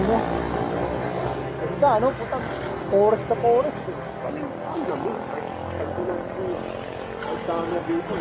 ano. Ganda, ano? Putang forest na forest. Ang gabi. Ang dami na dito.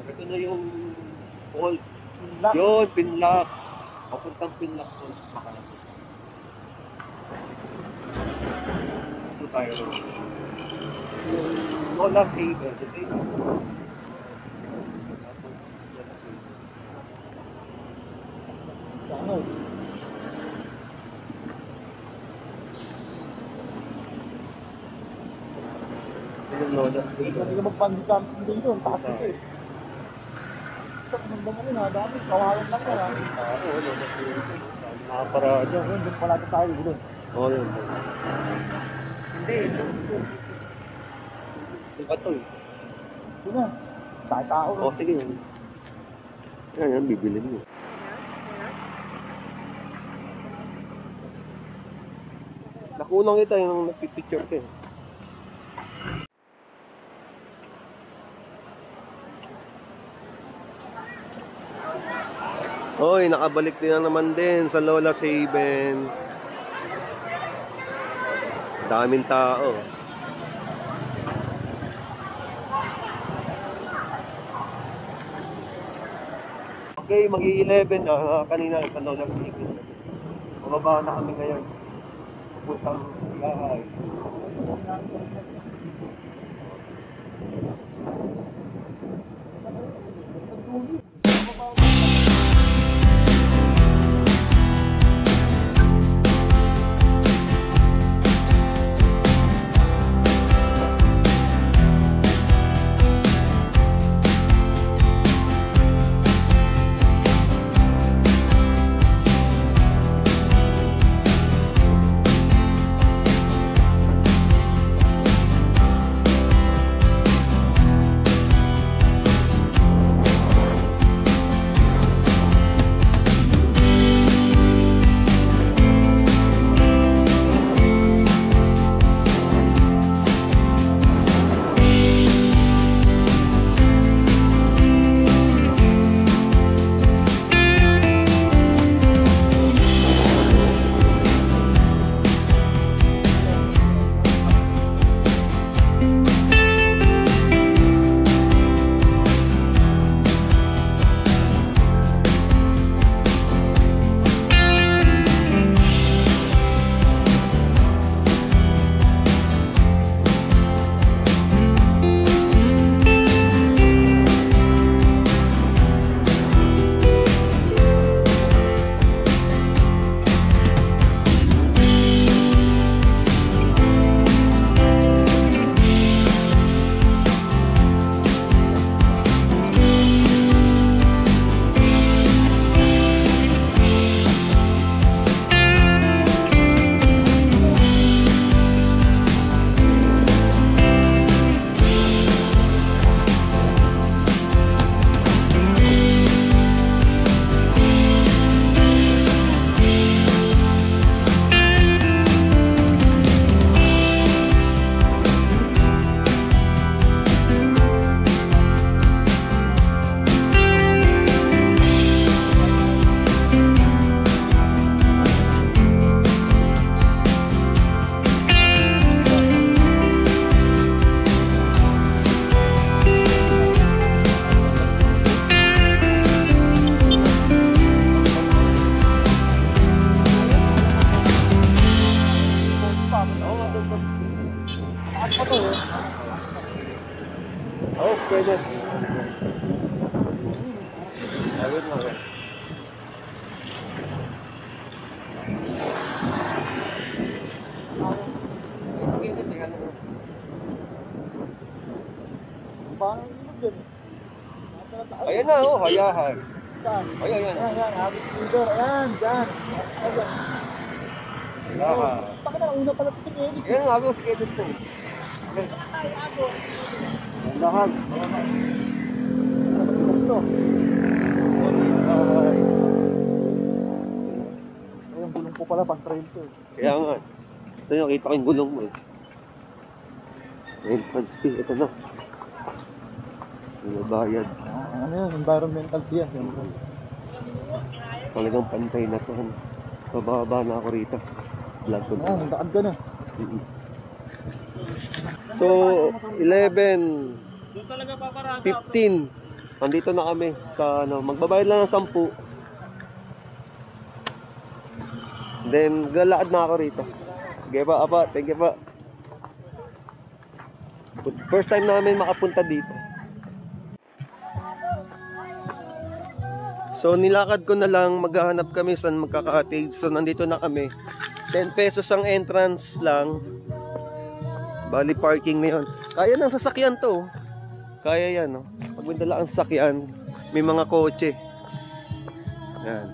Ito na yung falls. Yun, Pinlock. Papuntang Pinlock Falls. Makalapit. Ito tayo. Yung Lola Saber. Ano? Yung Lola Saber. Hindi ka mag-bungee din doon. Taas ito eh. Sa kumandang ano na, dami. Kawalan lang yan. Oo, Lola Saber. Nakaparada. Doon pala tayo doon. Oo, yun. Hindi. Yung kato eh. Ito na. Tao. Oo, sige. Yan, bibilin mo. Nakunang kita yung nagpipicture ka eh. Hoy, nakabalik din na naman din sa Lola Saben. Daming tao. Okay, mag-11 na kanina sa Lola Saben. Bumaba na kami ngayon. Pupuntang bahay. Wait lang yan. Paano mo dyan? Ayan na, oh, hayahan. Saan? Ayan, ayan. Ayan, habit dito. Ayan, dyan. Ayan. Hayahan. Bakit na, una pala ito yung Ayan nga, ako schedule to. Okay. Lahat. Ayun, gulong ko pala pang trail to. Kaya nga. Ito yung kita ko yung gulong mo eh. Entrance fee, ito na. Yung bayad. Ano yun, environmental fee yan. Talagang pantay na to. Bababa na ako rito. Vlog ko. Nagdaan ka na. So, 11, 15. Nandito na kami sa ano, magbabayad lang ng 10. Then, galakad na ako rito. Sige pa, apa, thank you pa. First time namin makapunta dito. So, nilakad ko na lang, maghahanap kami saan magkaka-cottage. So, nandito na kami. 10 pesos ang entrance lang. Bali, parking na yun. Kaya ng sasakyan to. Kaya yan, no? Pag may dala ang sasakyan, may mga kotse. Yan.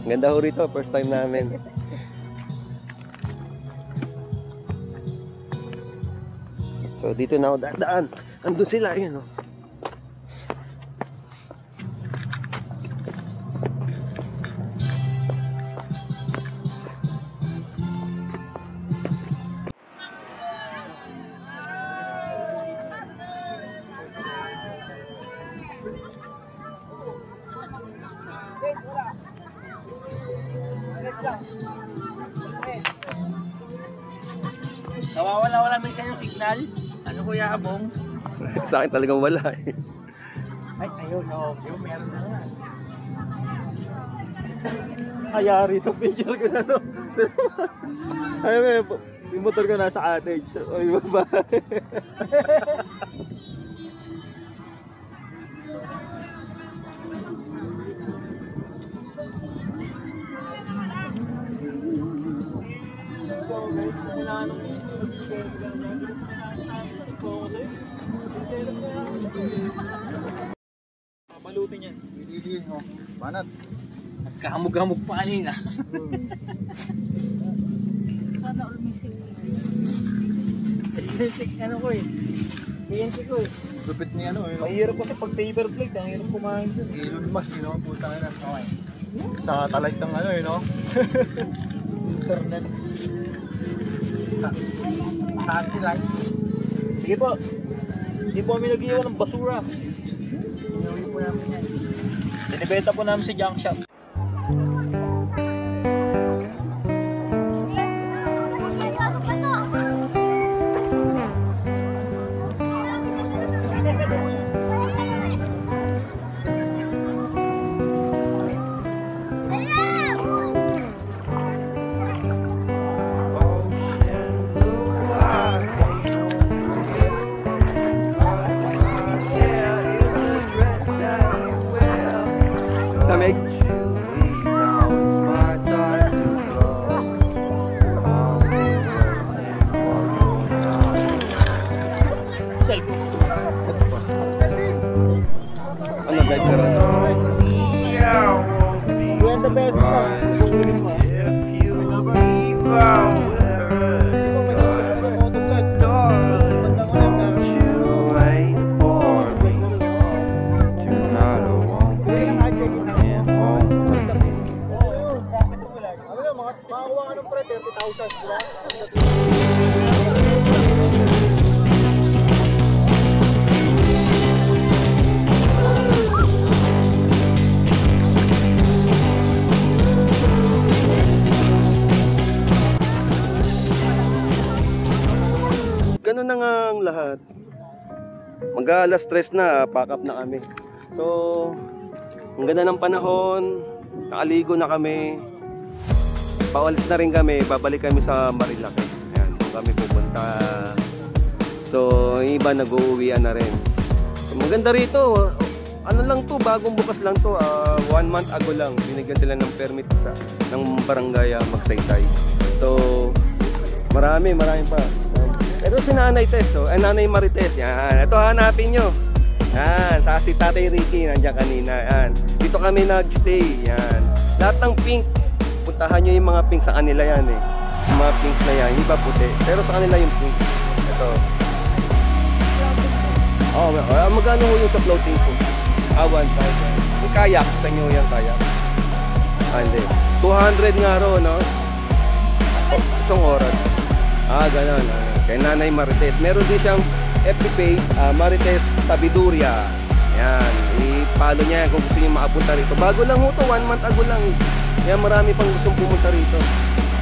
Ganda ho rito, first time namin. So, dito na ako dadaan. Andun sila, yun, no? Nawawala-wala minsan yung signal. Ano Kuya Abong? Sa akin talagang wala eh. Ay, ayun, no. Yung meron na nga. Ayari itong picture ko na to. Ay, yung motor ko nasa cottage. Ay, babae. Malutin yan. Hindi, oh. Banat. Nagkahamog-hamog pa kanina. Sana all missing. Ano ko eh. PNC ko eh. Lupit ni ano eh. Mahirap kasi pag paper plate, ang hirap kumain dun. Elon Musk, you know, puta na. Okay. Sa satellite ng ano eh, no? Internet. Satellite. Sige po. Hindi po kami nag-iwan ng basura. Inuwi po namin yan. Binibenta po namin sa junk shop. Lamig. Ano guys, sir? 20 pesos lang. Kukunin mo. Ano yun, makakuha ka ng pre, 30,000, diba? Ganun na nga ang lahat. Mag-alas 3 na, pack up na kami. So, ang ganda ng panahon, nakaligo na kami. Paulit na rin kami, babalik kami sa Marilaki. Ayan, kung kami pupunta. So, yung iba nag-uuwian na rin. Maganda rito. Ano lang to, bagong bukas lang to. 1 month ago lang binigyan sila ng permit ng barangay Magsaysay. So marami pa. Ito si Nanay Tess, Nanay Marites. Yan. Ito hanapin nyo. Yan, sa si Tatay Ricky nandiyan kanina. Yan. Dito kami nagstay. Yan. Lahat ng pink, puntahan nyo yung mga pink sa kanila yan eh. Yung mga pink na yan, iba puti. Pero sa kanila yung pink. Ito. Magkano ho yung sa floating pool? 1,000. Yung kayak, sa inyo yung kayak. Hindi. 200 nga ro, no? Isang oras. Ganon. Kay Nanay Marites. Meron din siyang FB page, Marites Sabiduria. Yan. I-follow niya kung gusto niyo makapunta rito. Bago lang ho to, 1 month ago lang. Kaya marami pang gustong pumunta rito.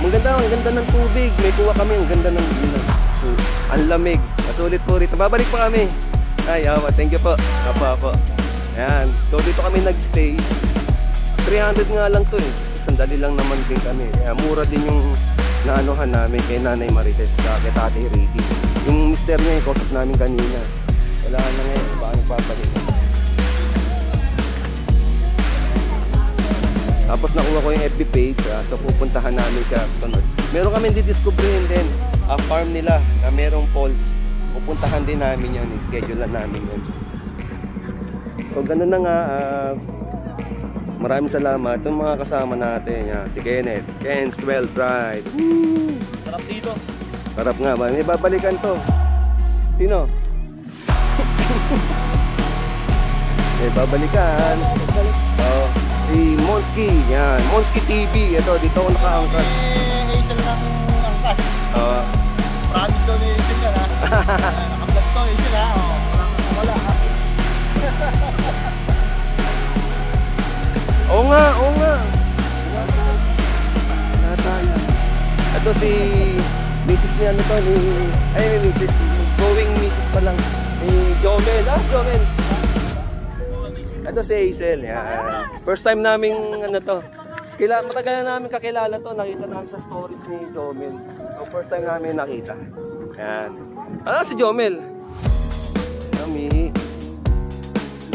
Ang ganda ng tubig. May kuha kami. Ang ganda ng ang lamig. Masulit po rito. Babalik pa kami. Thank you po. Apo. Ayan. So dito kami nagstay. 300 nga lang to eh. Sandali lang naman din kami. Kaya mura din yung naanuhan namin kay Nanay Marites kay Tatay Ricky. Yung mister niya yung kausap namin kanina. Wala na ngayon. Baka nagpapalit. Tapos nakuha ko yung FB page. So pupuntahan namin siya. Meron kami didiscoveryhin din ang farm nila na merong falls. Pupuntahan din namin yan. Schedule na namin yan. So ganun na nga. Maraming salamat itong mga kasama natin. Si Kenneth, Ken's Well Drive. Sarap dito. Sarap nga, may babalikan to. Sino? May babalikan. Si Monski. Yan, Monski TV. Ito, dito ako nakaangkas. Hazel ng angkas. Promise daw ni Hazel yan ha. Nakablog to Hazel ha. Wala ha. Oo nga. Nataya. Ito si Mrs. niya ano to ni Mrs. Going Mrs. pa lang ni Jomel. Jomel. Ito si Hazel. Yan. First time namin matagal na namin kakilala to. Nakita namin sa stories ni Jomel. So first time namin nakita. Yan. Si Jomel. Mihi.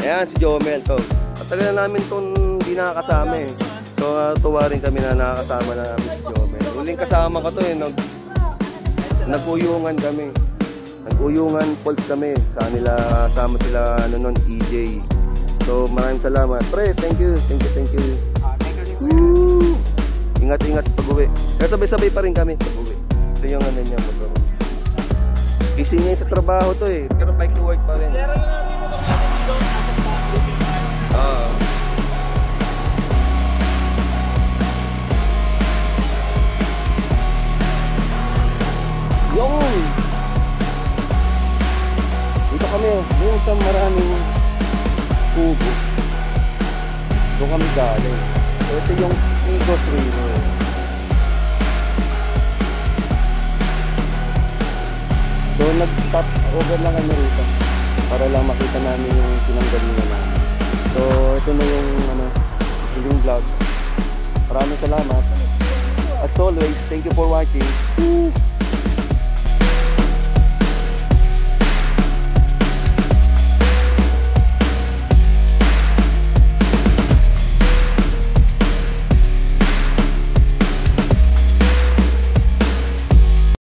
Ayan si Jomel to. Matagal na namin itong hindi nakakasama eh. So tuwa rin kami na nakakasama na namin si Jomel. Huling kasama ko to eh. Nag-uyungan kami. Nag-uyungan falls kami. Sa nila, kasama sila EJ. So maraming salamat. Pre, thank you. Thank you. Ingat-ingat pag-uwi. Kaya sabay-sabay pa rin kami pag-uwi. Ito yung niya motor. Busy niya sa trabaho to eh. Pero bike to work pa rin. Yung dito kami yung sa maraming kubo. Doon kami galing. So ito yung Igos Rino. So nag-stop over lang kami rito para lang makita namin yung pinanggalingan namin. So ito na yung yung vlog. Maraming salamat. As always, thank you for watching.